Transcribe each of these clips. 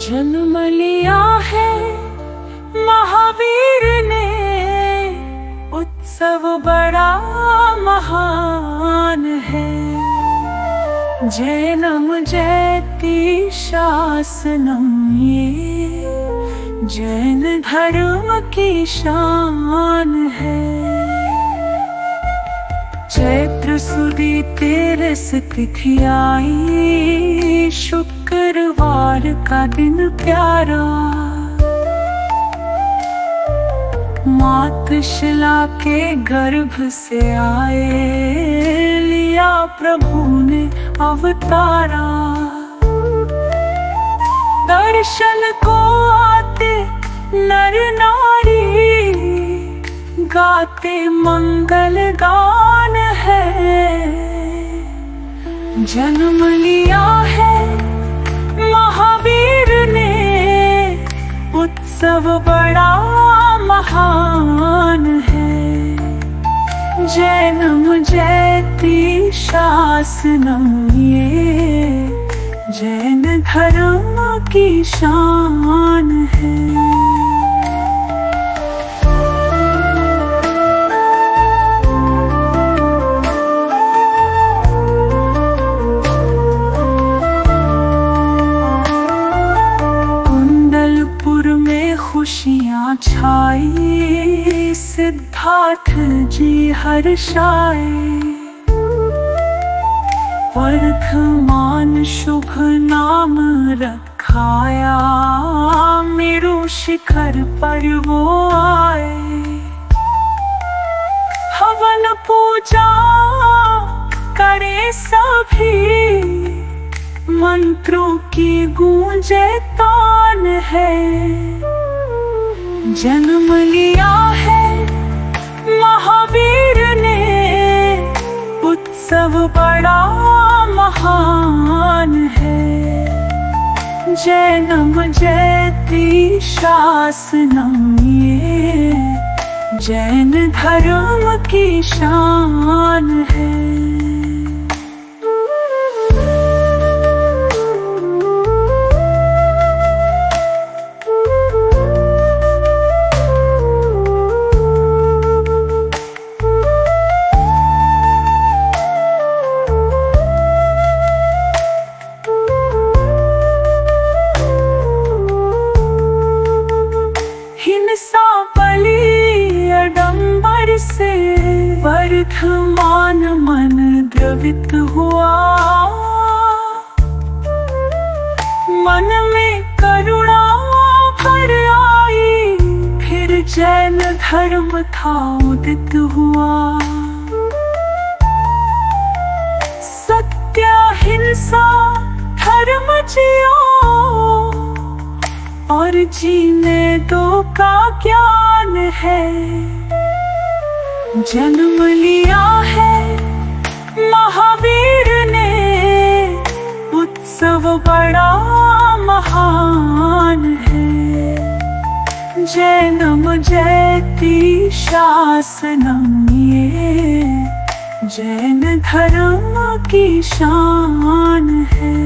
जन्म लिया है महावीर ने, उत्सव बड़ा महान है। जैनम जयति शासनम, ये जैन धर्म की शान है। चैत्र सुदी 13 तिथि आई, शुक्रवार का दिन प्यारा। मातशिला के गर्भ से आए, लिया प्रभु ने अवतारा। दर्शन को आते नर नारी, गाते मंगल गान है। जन्म लिया है महावीर ने, उत्सव बड़ा महान है। जैनम जयति शासनम, ये जैन धर्म की शान है। खुशियाँ छाई, सिद्धार्थ जी हर्षाए। वर्धमान शुभ नाम रखाया, मेरु शिखर पर वो आए। हवन पूजा करे सभी, मंत्रों की गूंजे तान है। जन्म लिया है महावीर ने, उत्सव बड़ा महान है। जैनम जयति शासनम, ये जैन धर्म की शान है। से वर्धमान मन द्रवित हुआ, मन में करुणा भर आई। फिर जैन धर्म था उदित हुआ। सत्य हिंसा धर्म जियो, और जीने दो का ज्ञान है। जन्म लिया है महावीर ने, उत्सव बड़ा महान है। जैनम जयति शासनम, ये जैन धर्म की शान है।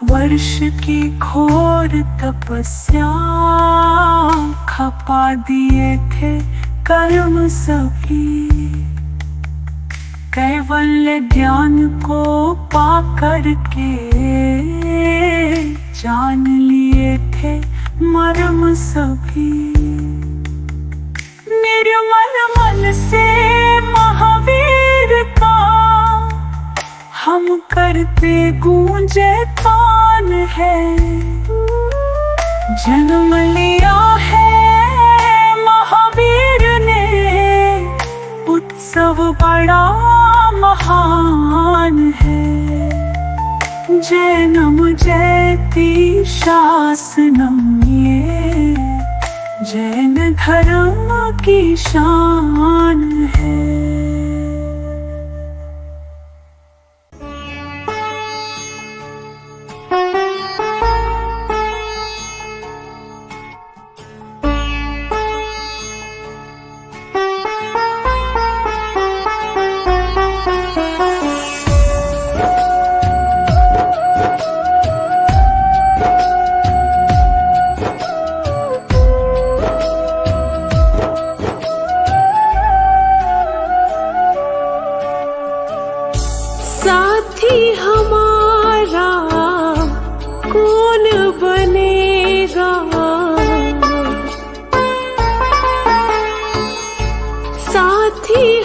वर्ष की घोर तपस्या, खपा दिए थे कर्म सभी। कैवल्य ज्ञान को पा कर के, जान लिए थे मर्म सभी। निर्मल मन से महावीर का, हम करते गूंजे तान है। जन्म लिया है महावीर ने, उत्सव बड़ा महान है। जैनम जयति शासनम, ये जैन धर्म की शान है।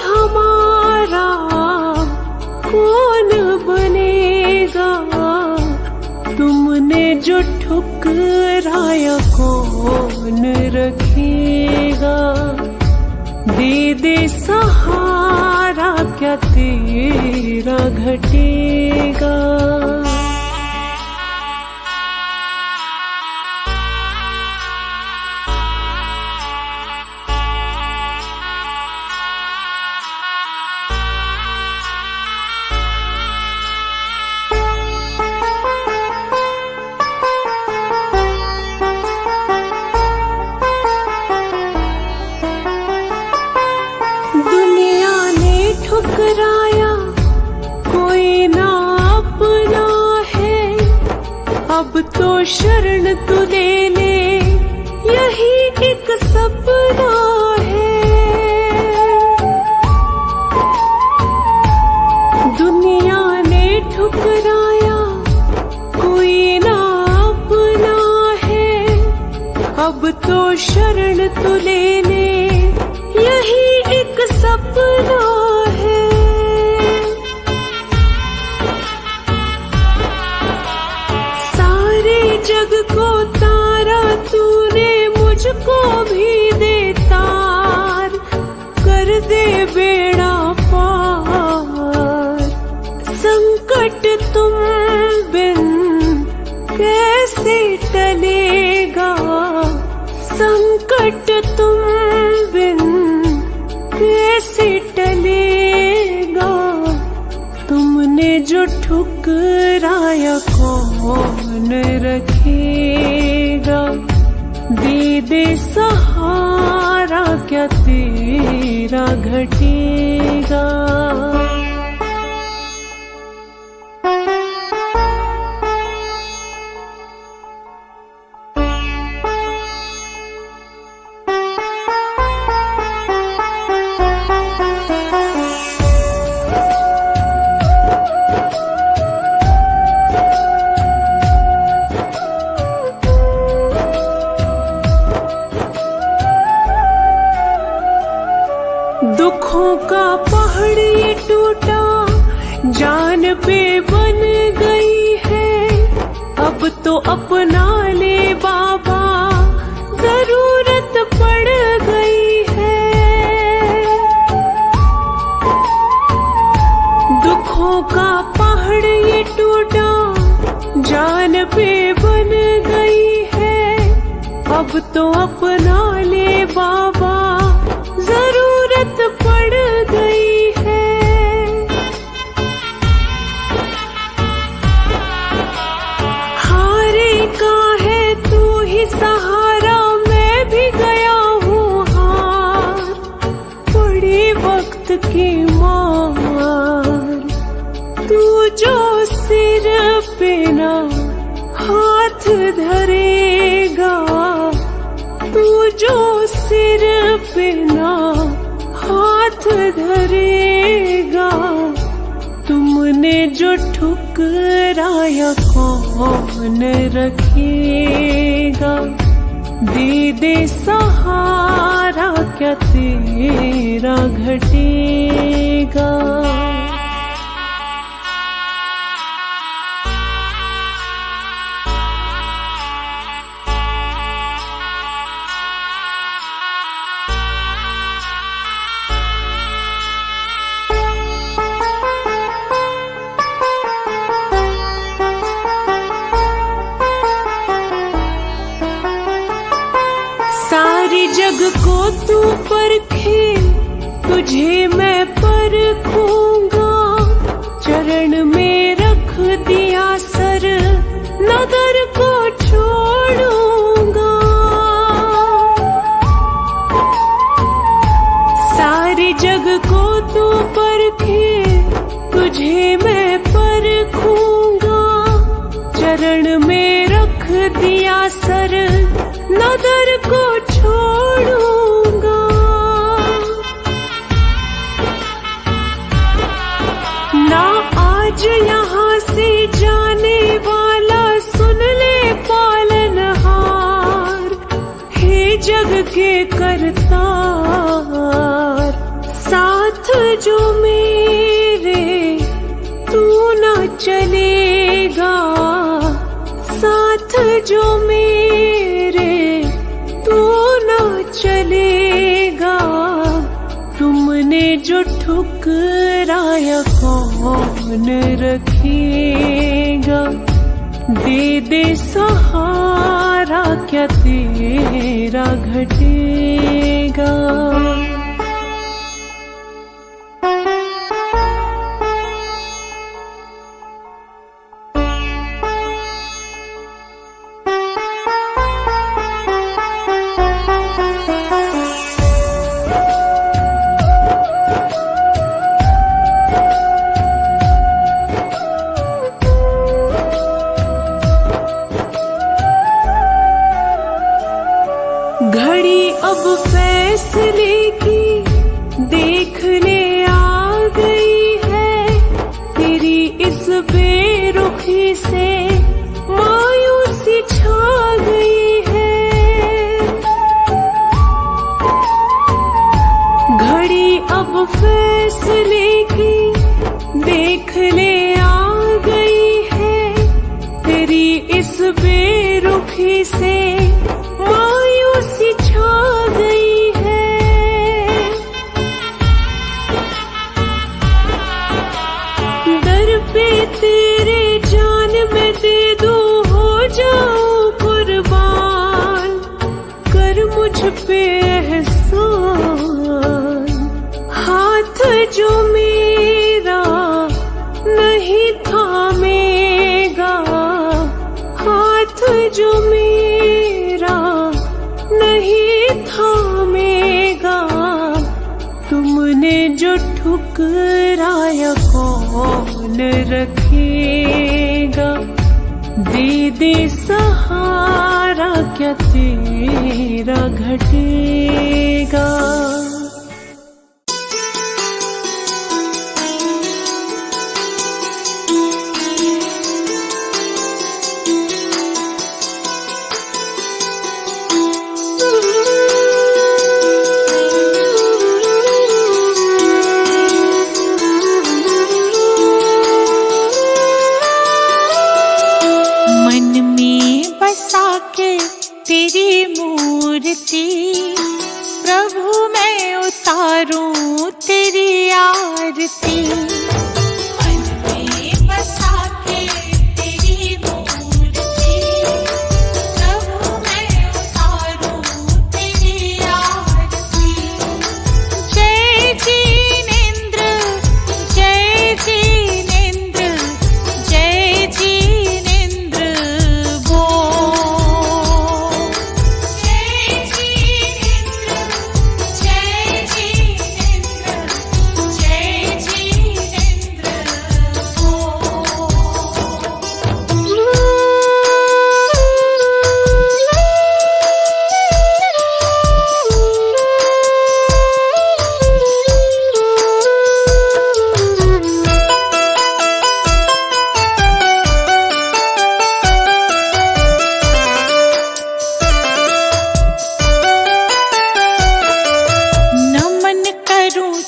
हमारा कौन बनेगा, तुमने जो ठुकराया कौन रखेगा। दे दे सहारा क्या तेरा घटेगा। ठुकराया कोई ना अपना है, अब तो शरण तू ले ले, यही एक सपना है। दुनिया ने ठुकराया कोई ना अपना है, अब तो शरण तू ले ले, यही एक सपना है। सारे जग को तारा तूने, मुझको भी दे तार, कर दे बेड़ा पार। संकट तुम बिन कैसे टलेगा, संकट तुम बिन कैसे टलेगा। तुमने जो ठुकराया कौन रखेगा। दे दे सहारा क्या तेरा घटेगा। दुखों का पहाड़ ये टूटा, जान पे बन गई है, अब तो अपना ले बाबा, जरूरत पड़ गई है। दुखों का पहाड़ ये टूटा, जान पे बन गई है, अब तो अपना ले बाबा, जरूरत पड़ गई है। हारे का है तू ही सहारा, मैं भी गया हूँ हार, पड़ी वक्त की मार। तू जो सिर पे ना हाथ धरेगा, तू जो सिर पे ना हाथ धरेगा। तुमने जो ठुकराया कौन रखेगा। दे दे सहारा क्या तेरा घटेगा। सारी जग को तू परखे, तुझे मैं परखूंगा। चरण में रख दिया सर, नगर को छोड़ूंगा। सारी जग को तू परखे, तुझे मैं परखूंगा। चरण में रख दिया सर, नगर को छोड़ूंगा। ना आज यहाँ से जाने वाला, सुन ले पालनहार, हे जग के करतार। साथ जो मेरे तू ना चलेगा, साथ जो मेरे तू ना चलेगा, तुमने जो ठुकराया कौन रखेगा, दे दे सहारा क्या तेरा घटेगा। घड़ी अब फैसले की देखने आ गई है, तेरी इस बेरुखी से मायूसी छा गई है। घड़ी अब फैसले की देखने आ गई है, तेरी इस बेरुखी से मायूसी छा गई है। दर पे तेरे जान में दे दूं, हो जाऊं कुर्बान, कर मुझ पे एहसान। हाथ जो मेरा नहीं थामेगा, हाथ जो मेरा नहीं थामेगा, तुमने जो ठुकराया कौन रखेगा, दे दे सहारा क्या तेरा घटेगा। तेरी मूर्ति प्रभु मैं उतारूं तेरी आरती, मन में बसा के तेरी मूर्ति प्रभु मैं उतारूं तेरी आरती। जय जिनेंद्र जय जिनेंद्र जय जिनेंद्र बोल,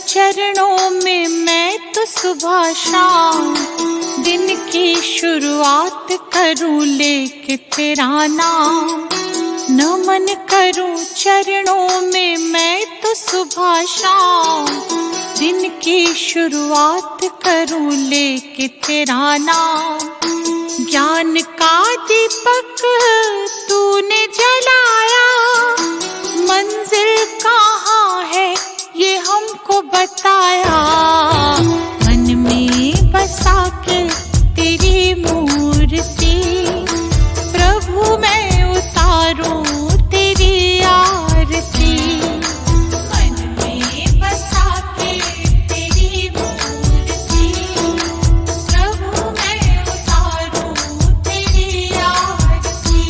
चरणों में मैं तो सुबह शाम दिन की शुरुआत करूं लेके तेरा नाम। नमन करूं चरणों में मैं तो सुबह शाम दिन की शुरुआत करूं लेके तेरा नाम। ज्ञान का दीपक तूने जलाया, मंजिल कहाँ है ये हमको बताया। मन में बसा के तेरी मूर्ति प्रभु मैं उतारूं तेरी आरती, मन में बसा के तेरी मूर्ति प्रभु मैं उतारूं तेरी आरती।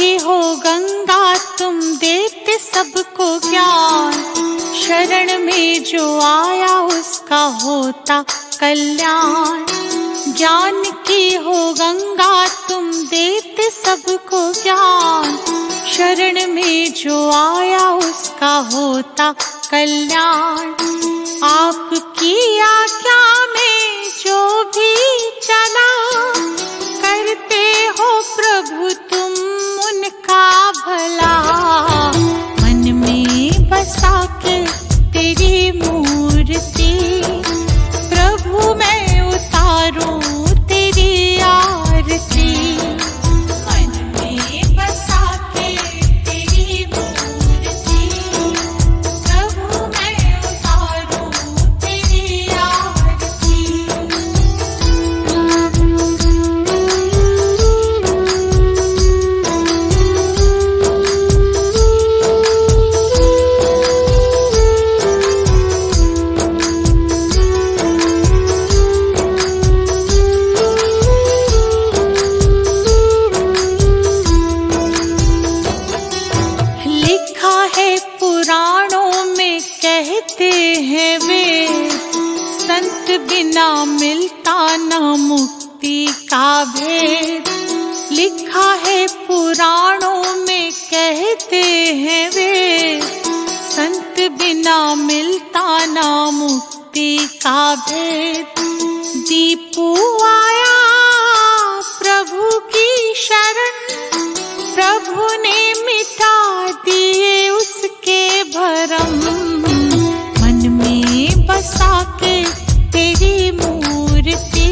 की हो गंगा तुम देते सबको ज्ञान, शरण में जो आया उसका होता कल्याण। ज्ञान की हो गंगा तुम देते सबको ज्ञान, शरण में जो आया उसका होता कल्याण। आपकी आज्ञा में जो भी चला, करते हो प्रभु तुम उनका भला। मन में बसा के तेरी मूर्ति, प्रभु मैं उतारूं तेरी आरती। मन में बसा के तेरी मूर्ति, प्रभु मैं उतारूं तेरी आरती। लिखा है पुराणों में कहते हैं वे, संत बिना मिलता न मुक्ति का भेद। लिखा है पुराणों में कहते हैं वे, संत बिना मिलता न मुक्ति का भेद। दीपू आया प्रभु की शरण, प्रभु ने मिटा दिए उसके भरम। मन में बसा के तेरी मूर्ति,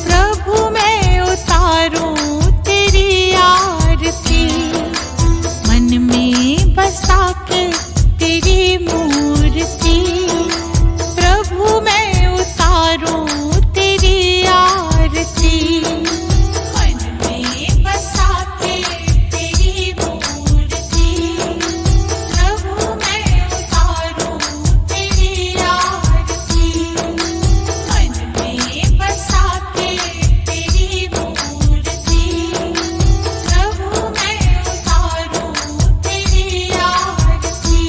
प्रभु मैं उतारूं तेरी आरती। मन में बसा के तेरी मूर्ति, प्रभु मैं उतारूं तेरी आरती। मन में बसा के तेरी मूर्ति, प्रभु मैं उतारूं तेरी आरती। मन में बसा के तेरी मूर्ति, प्रभु मैं उतारूं तेरी आरती।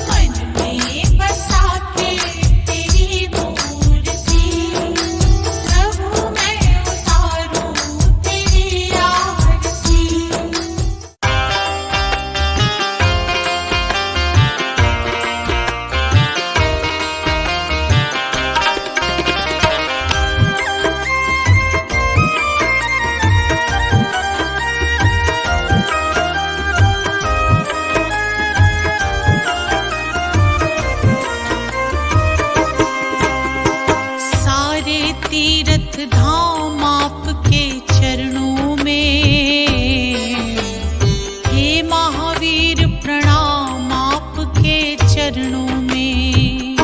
मन में बसा के तेरी मूर्ति, प्रभु मैं उतारूं तेरी आरती। सारे तीर्थ धाम आपके चरणों में, हे महावीर प्रणाम आपके चरणों में।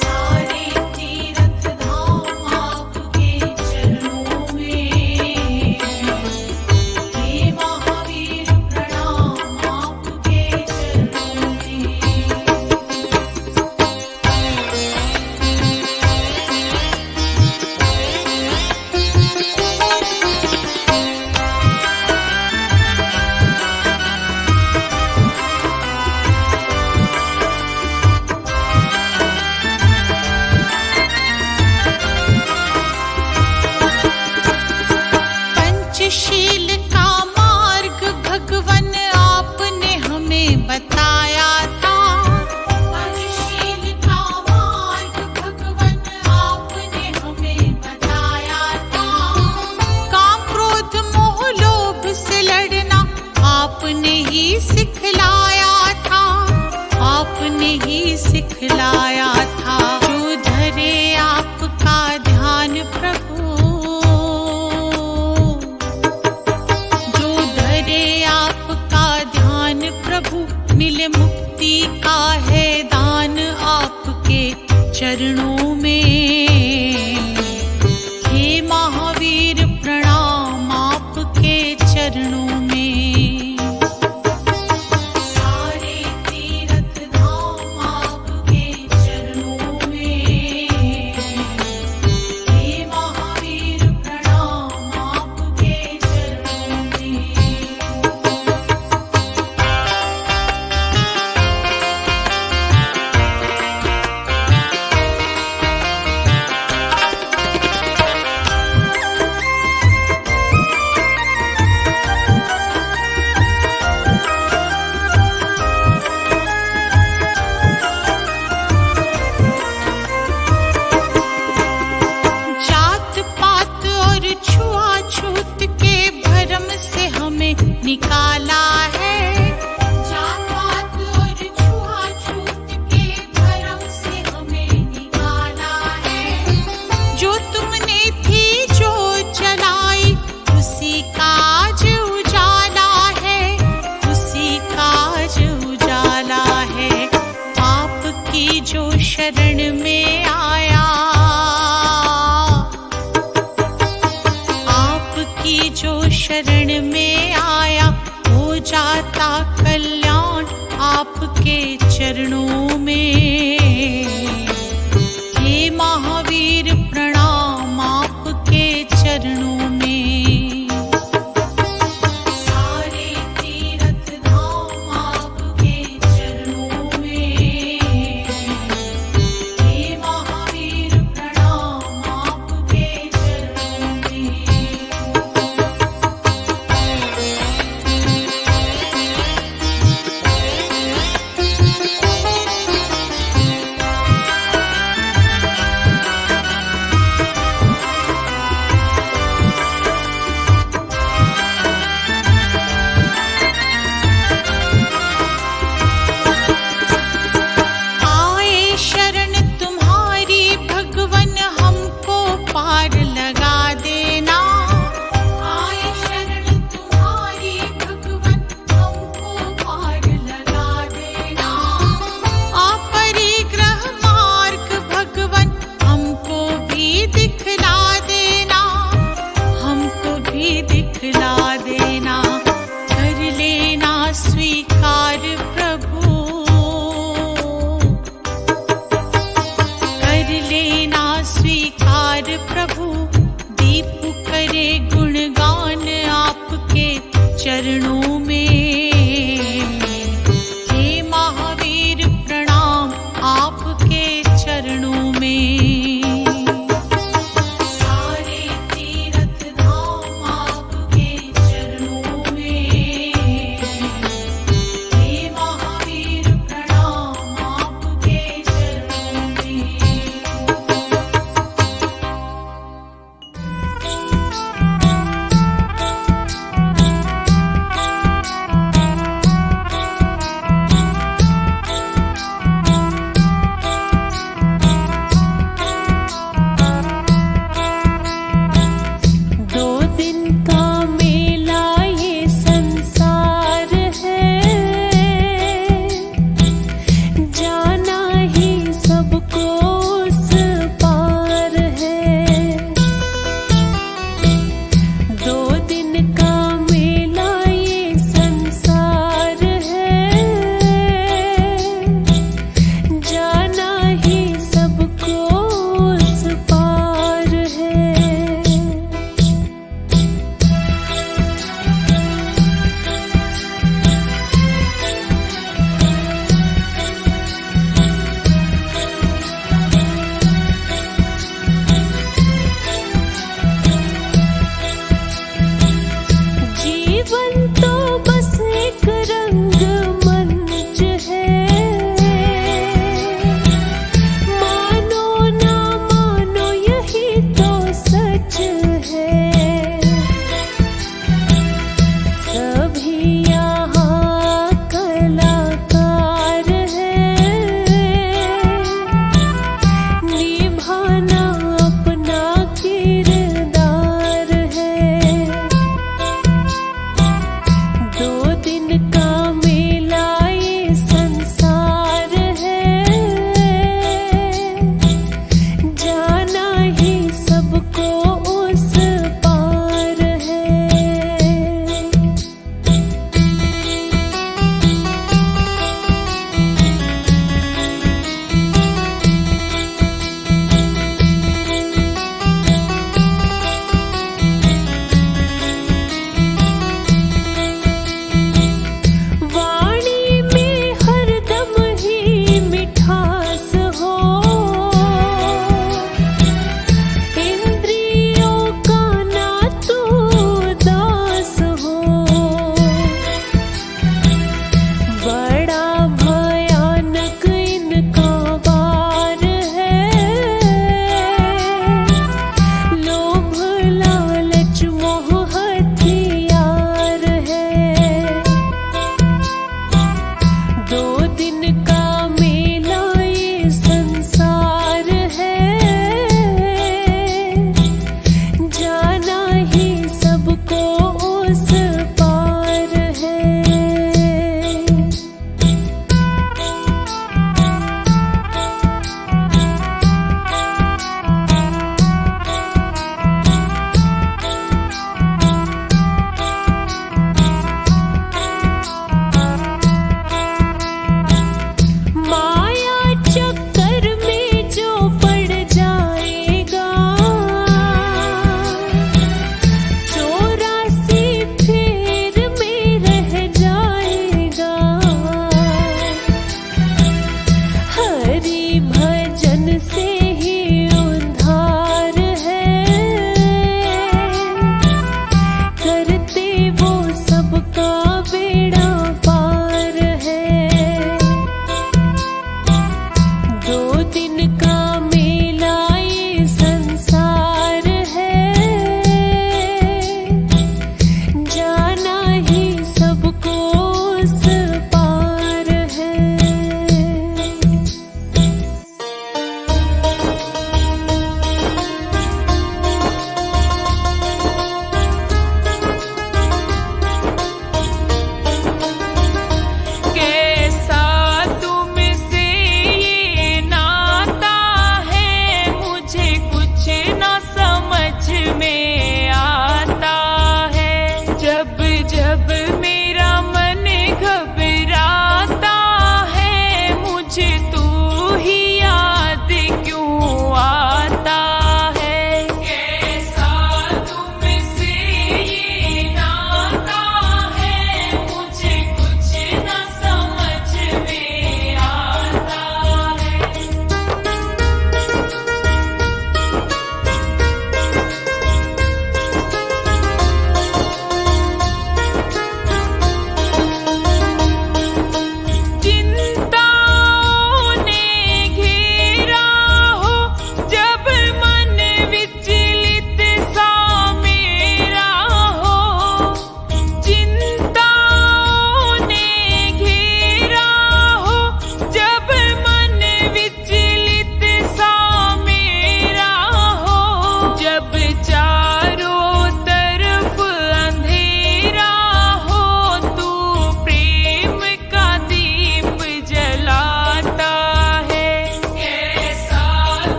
सारे तीर्थ धाम आपके चरणों में, हे महावीर प्रणाम आपके चरणों में। पंचशील का मार्ग भगवन आपने हमें बताया था। पंचशील का मार्ग भगवन आपने हमें बताया था। काम क्रोध मोह लोभ से लड़ना आपने ही सिखलाया था। आपने ही सिखलाया था। जो धरे आपका ध्यान प्रभु, जो धरे आपका ध्यान प्रभु, मिले मुक्ति का है दान आपके चरणों में। हे महावीर प्रणाम आपके चरणों में। सारे तीर्थ धाम आपके चरणों में, हे महावीर प्रणाम आपके चरणों निकाला है। जात पात और छुआछूत के भरम से हमें निकाला है। जो तुमने थी जो जलाई उसी काज उजाला है, उसी काज उजाला है। आपकी जो शरण में आया, आपकी जो शरण में आया, हो जाता कल्याण आपके चरणों में। हे महावीर प्रणाम आपके चरणों में। सारे तीर्थ धाम आपके चरणों में। हे महावीर प्रणाम आपके चरणों में। आए शरण तुम्हारी भगवन हमको पार लगा देना। आए शरण तुम्हारी भगवन हमको पार लगा देना। अपरिग्रह मार्ग भगवन हमको भी दिखला देना, हमको भी दिखला देना। कर लेना स्वीकार प्रभु, कर लेना स्वीकार प्रभु। दीप करे गुणगान आपके चरणों में। हे महावीर प्रणाम आपके चरणों में। सारे तीर्थ धाम आपके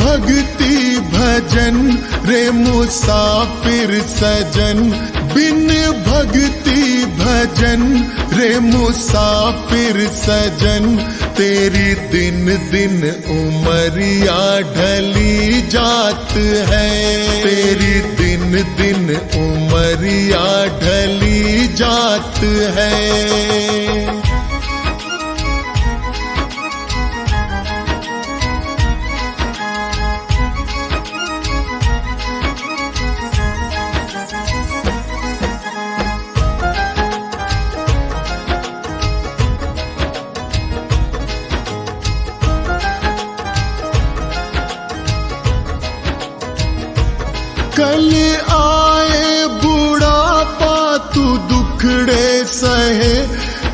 भक्ति भजन रे मुसाफिर सजन, बिन भक्ति भजन रे मुसाफिर सजन, तेरी दिन दिन उमरिया ढली जात है, तेरी दिन दिन उमरिया ढली जात है। कल आए बुढ़ापा तू दुखड़े सहे,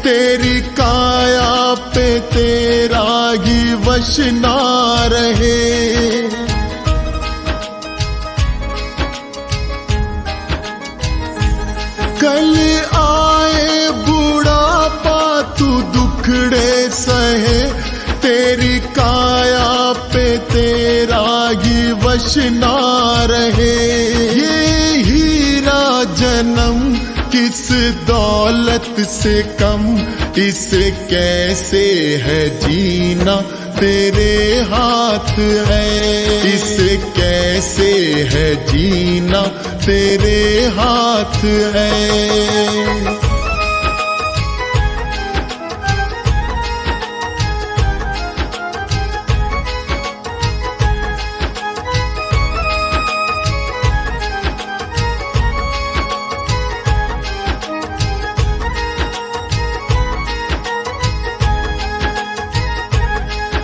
तेरी काया पे तेरा ही वश ना रहे। कल आए बुढ़ापा तू दुखड़े सहे, तेरी काया पे तेरा ही वश ना रहे। ये हीरा जन्म किस दौलत से कम, इसे कैसे है जीना तेरे हाथ है, इसे कैसे है जीना तेरे हाथ है।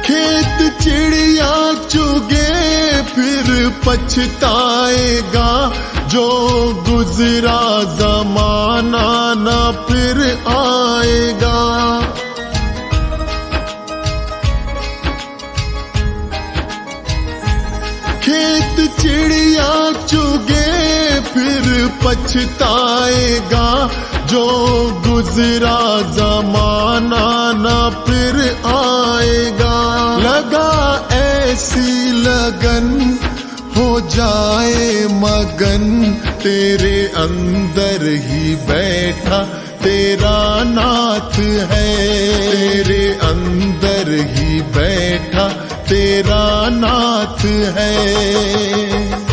खेत चिड़िया चुगे फिर पछताएगा, जो गुजरा जमाना न फिर आएगा। खेत चिड़िया चुगे फिर पछताएगा, जो गुजरा जमाना न फिर आएगा। लगा ऐसी लगन हो जाए मगन, तेरे अंदर ही बैठा तेरा नाथ है, तेरे अंदर ही बैठा तेरा नाथ है।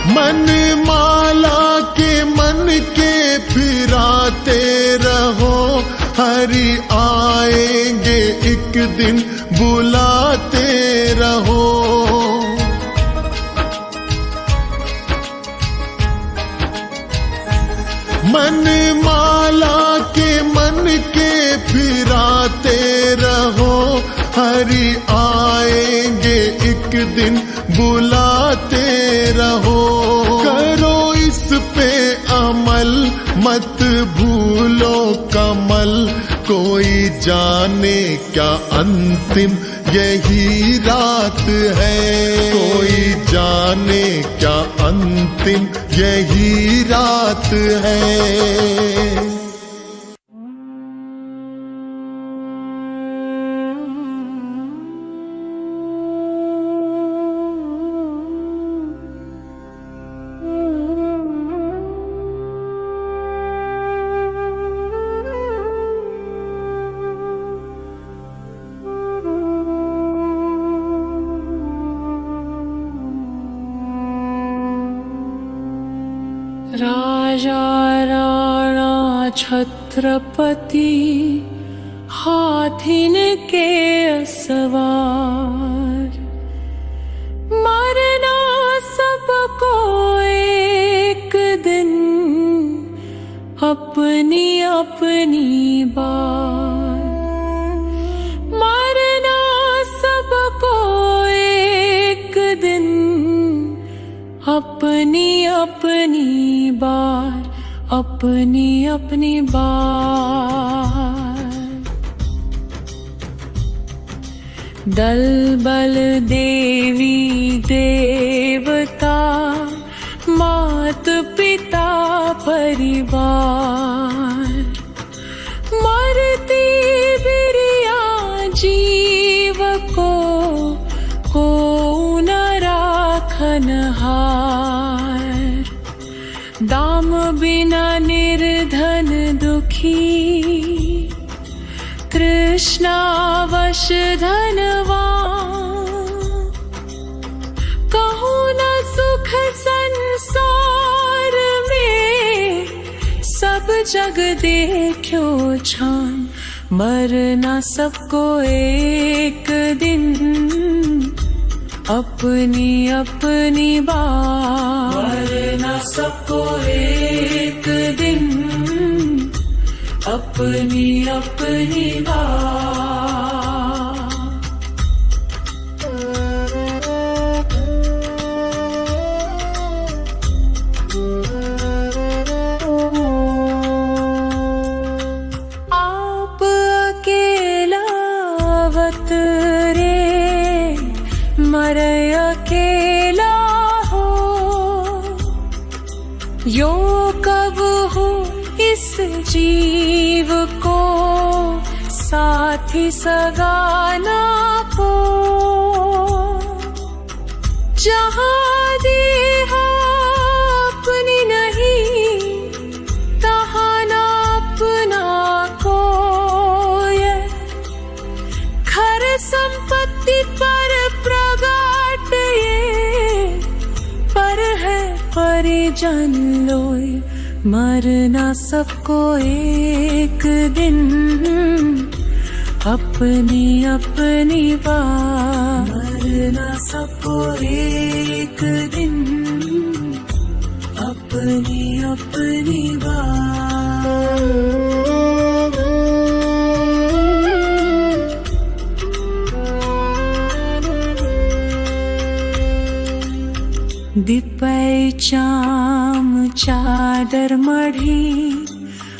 मन माला के मन के फिराते रहो, हरि आएंगे एक दिन बुलाते रहो। मन माला के मन के फिराते रहो, हरि आएंगे एक दिन बुलाते रहो। करो इस पे अमल मत भूलो कमल, कोई जाने क्या अंतिम यही रात है, कोई जाने क्या अंतिम यही रात है। राजा राणा छत्रपति हाथिन के सवार, मरना सबको एक दिन अपनी अपनी बार, मरना सबको एक दिन अपनी अपनी बार, अपनी अपनी बार। दल बल देवी देवता मात पिता तृष्णावश धनवान, कहूँ न सुख संसार में, सब जग देखो छान, मरना सबको एक दिन, अपनी अपनी बात। मरना सबको एक दिन, अपनी अपनी बात। आप अकेला वत रे, मरे अकेला हो, यो कब हो इस जीव को साथी सगाना को। जहाँ देहा अपनी नहीं, तहाँ ना अपना कोई, घर संपत्ति पर प्रगाट ये, पर है परिजन लोय, मरना सबको एक दिन, अपनी अपनी बात। मरना सबको एक दिन, अपनी अपनी बात। दिपै चाम चादर मढ़ी,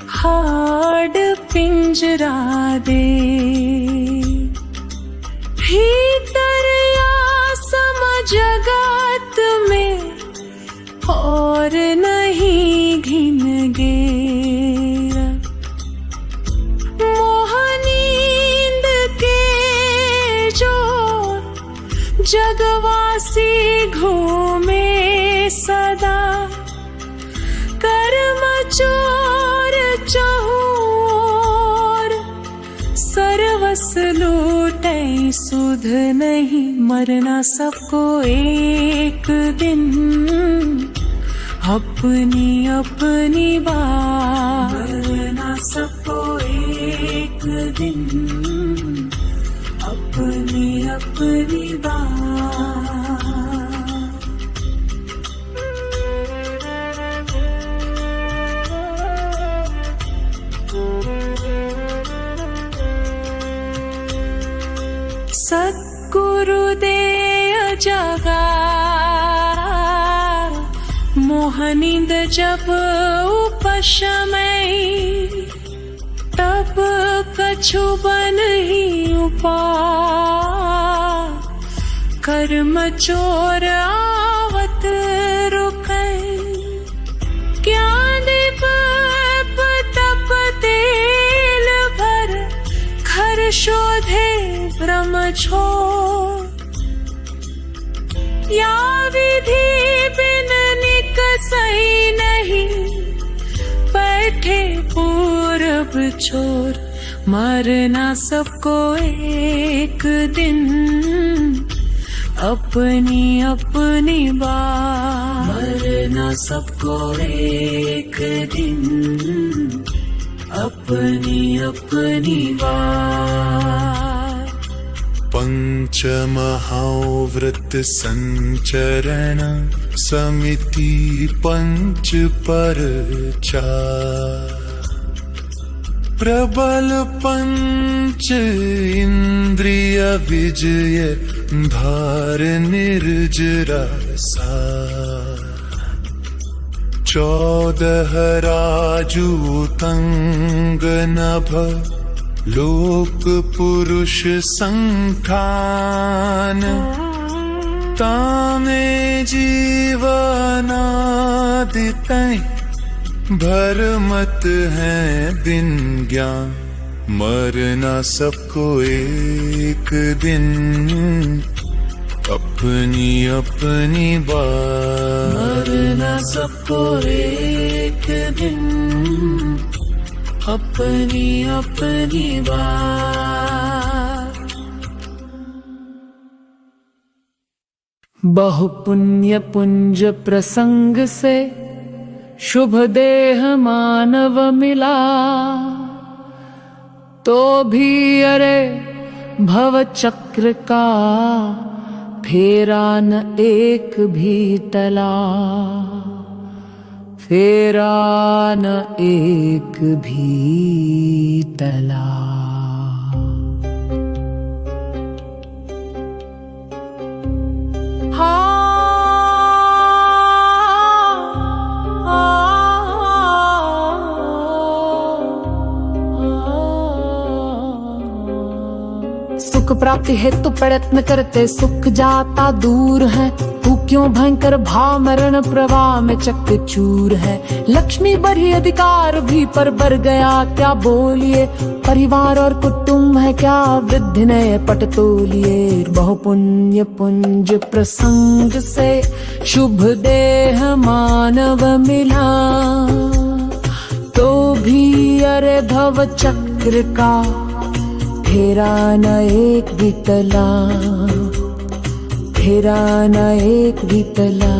हाड पिंजरा दे, भीतर आसम जगत में और नहीं घिन गे। मोह नींद के जो जगवासी घूमे सदा, कर्म चोर चहूर, सर्वस लूटे सुध नहीं, मरना सबको एक दिन, अपनी अपनी बात। मरना सबको एक दिन, अपनी अपनी बात। सद्गुरु दे जगा, मोहनिंद जब उपशमय, तब कछु बन ही उपाय, कर्म चोर आवत रुकै, क्या दीप तप तेल भर, घर शोधे ब्रह्म छोड़, या विधि बिन निकसई नहीं, बैठे पूरब छोर, मरना सबको एक दिन, अपनी अपनी बात। मरना सबको एक दिन, अपनी अपनी बात। पंच महाव्रत संचरण समिति पंच पर चार, प्रबल पंच इंद्रिय विजय, धार निर्जरा सार, 14 राजूतंग नभ, लोक पुरुष संठान, तामे जीवनादितै, भरमत है बिन ज्ञान, मरना सबको एक दिन, अपनी अपनी बात। मरना सबको एक दिन, अपनी अपनी बात। बहु पुण्य पुंज प्रसंग से शुभ देह मानव मिला, तो भी अरे भव चक्र का फेरा न एक भी टला, फेरा न एक भी टला। सुख प्राप्ति हेतु प्रयत्न करते सुख जाता दूर है, तू क्यों भयंकर भाव मरण प्रवाह में चकचूर है। लक्ष्मी बढ़ी अधिकार भी पर बढ़ गया क्या बोलिए, परिवार और कुटुंब है क्या वृद्धि ने पट तोलिए। बहु पुण्य पुंज प्रसंग से शुभ देह मानव मिला, तो भी अरे भव चक्र का फेरा न एक भी टला, फेरा न एक भी टला।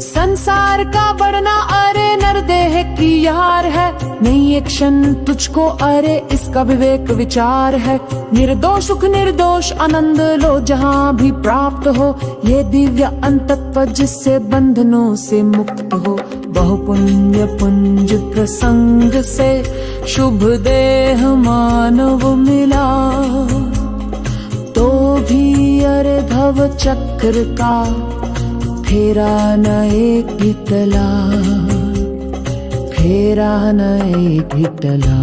संसार का बढ़ना अरे नरदेह की यार है, नहीं एक क्षण तुझको अरे इसका विवेक विचार है। निर्दोष सुख निर्दोष आनंद लो जहाँ भी प्राप्त हो, ये दिव्य अंतत्व जिससे बंधनों से मुक्त हो। बहु पुण्य पुंज प्रसंग से शुभ देह मानव मिला, तो भी अरे भव चक्र का फेरा न एक भी टला, फेरा न एक भी टला।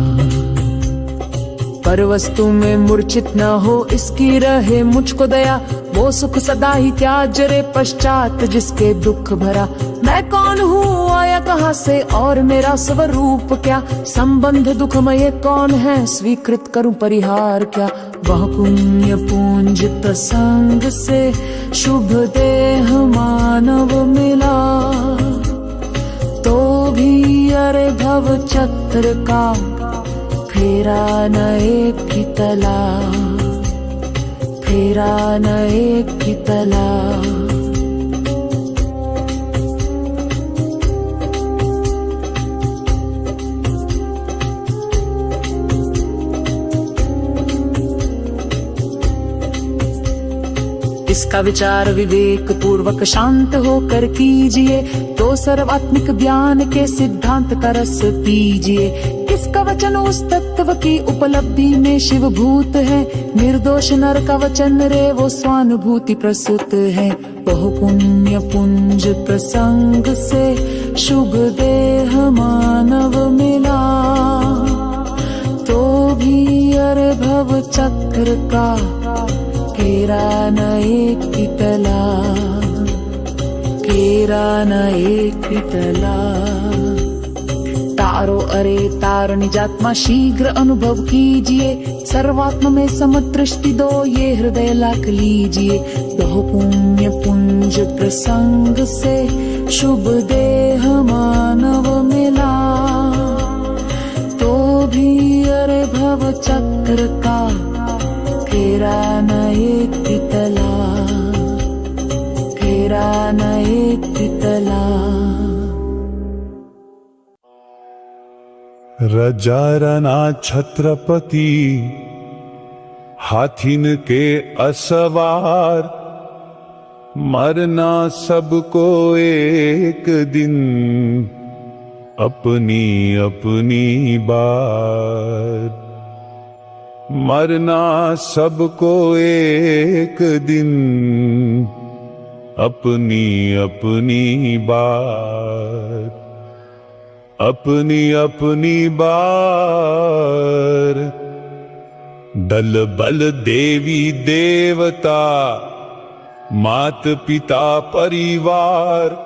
पर वस्तु में मूर्छित न हो इसकी रहे मुझको दया, वो सुख सदा ही त्याज रे पश्चात जिसके दुख भरा। मैं कौन हूँ आया कहाँ से और मेरा स्वरूप क्या, संबंध दुखमय कौन है स्वीकृत करूं परिहार क्या। वह पुण्य पूंज प्रसंग से शुभ देह मानव मिला, तो भी अरे भव चक्र का फेरा न एक भी टला, फेरा न एक भी टला। इसका विचार विवेक पूर्वक शांत होकर कीजिए, तो सर्वात्मिक ज्ञान के सिद्धांत का रस पीजिए। इसका वचन उस तत्व की उपलब्धि में शिव भूत है, निर्दोष नर का वचन रे वो स्वानुभूति प्रसूत है। बहु पुण्य पुंज प्रसंग से शुभ देह मानव मिला, तो भी अरे भव चक्र का फेरा न एक भी टला, फेरा न एक भी टला। तारो अरे तार निजात्मा शीघ्र अनुभव कीजिए, सर्वात्मा में समदृष्टि दो ये हृदय लाख लीजिए। बहु पुण्य पुंज प्रसंग से शुभ देह मानव मिला, तो भी अरे भव चक्र का फेरा न एक भी टला, फेरा न एक भी टला। रजारना छत्रपति हाथिन के असवार, मरना सबको एक दिन अपनी अपनी बार। मरना सबको एक दिन अपनी अपनी बार, अपनी अपनी बार। दल बल देवी देवता मात पिता परिवार,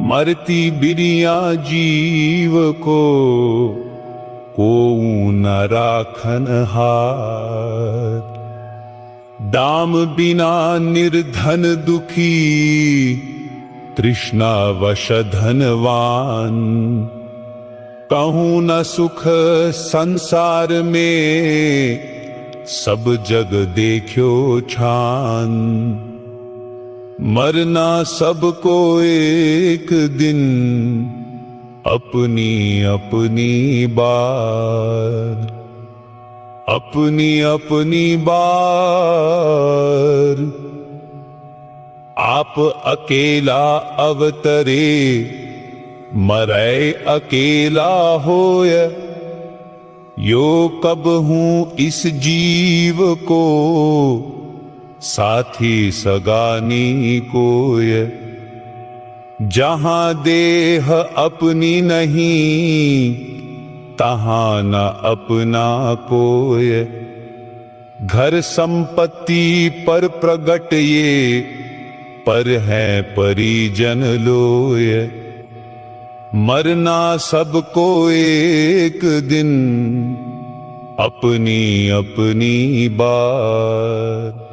मरती बिरिया जीव को न राखन हार। दाम बिना निर्धन दुखी, तृष्णा वश धनवान। कहूँ न सुख संसार में, सब जग देखो छान। मरना सबको एक दिन, अपनी अपनी बार, अपनी अपनी बार। आप अकेला अवतरे, मरै अकेला होय। यो कब हूँ इस जीव को, साथी सगानी कोय। जहां देह अपनी नहीं, तहां न अपना कोय। घर संपत्ति पर प्रगट ये, पर है परिजन लोय। मरना सबको एक दिन, अपनी अपनी बार,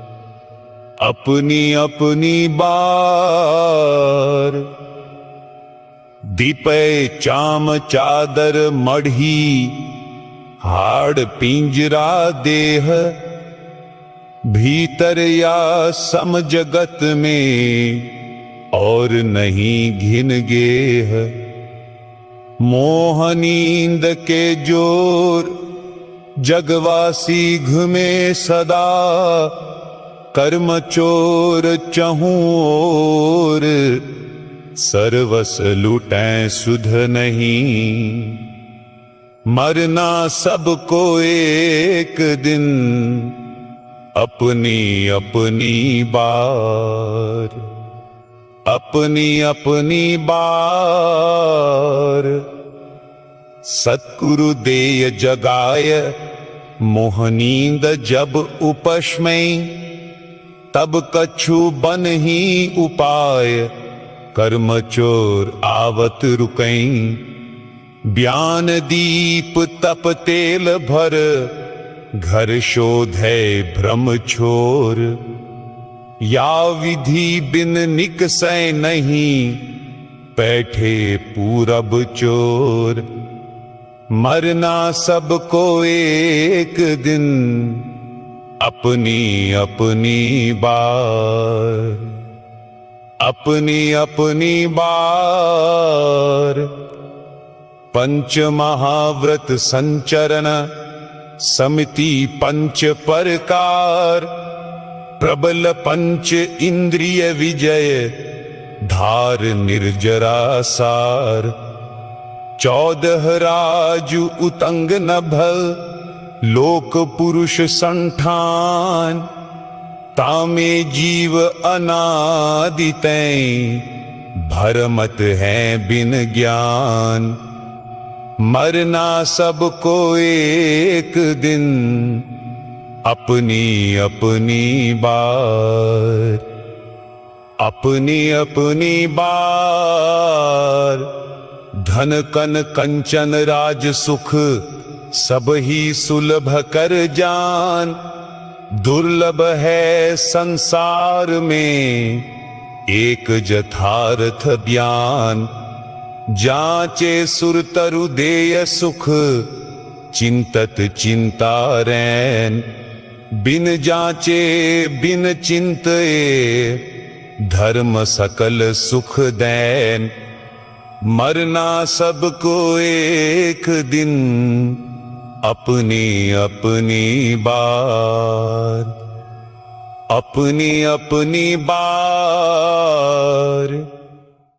अपनी अपनी बार। दीपे चाम चादर मढ़ी, हाड़ पिंजरा देह। भीतर या सम जगत में, और नहीं घिन गेह। मोह नींद के जोर, जगवासी घुमे सदा। कर्म चोर चहूं ओर, सर्वस लुटैं सुध नहीं। मरना सबको एक दिन, अपनी अपनी बार, अपनी अपनी बार। सतगुरु देय जगाय, मोह नींद जब उपशमय। तब कछु बन ही उपाय, कर्म चोर आवत रुकई। ब्यान दीप तप तेल भर, घर शोधे भ्रम छोर। या विधि बिन निकसै नहीं, बैठे पूरब चोर। मरना सबको एक दिन, अपनी अपनी बार, अपनी अपनी बार। पंच महाव्रत संचरण, समिति पंच परकार। प्रबल पंच इंद्रिय विजय, धार निर्जरा सार। 14 राजु उतंग नभल, लोक पुरुष संठान। तामे जीव अनादितै, भरमत है बिन ज्ञान। मरना सबको एक दिन, अपनी अपनी बार, अपनी अपनी बार। धन कन कंचन राज सुख, सब ही सुलभ कर जान। दुर्लभ है संसार में, एक जथार्थ ज्ञान। जांचे सुरतरु देय सुख, चिंतत चिंता रैन। बिन जांचे बिन चिंते, धर्म सकल सुख दैन। मरना सबको एक दिन, अपनी अपनी बार, अपनी अपनी बार।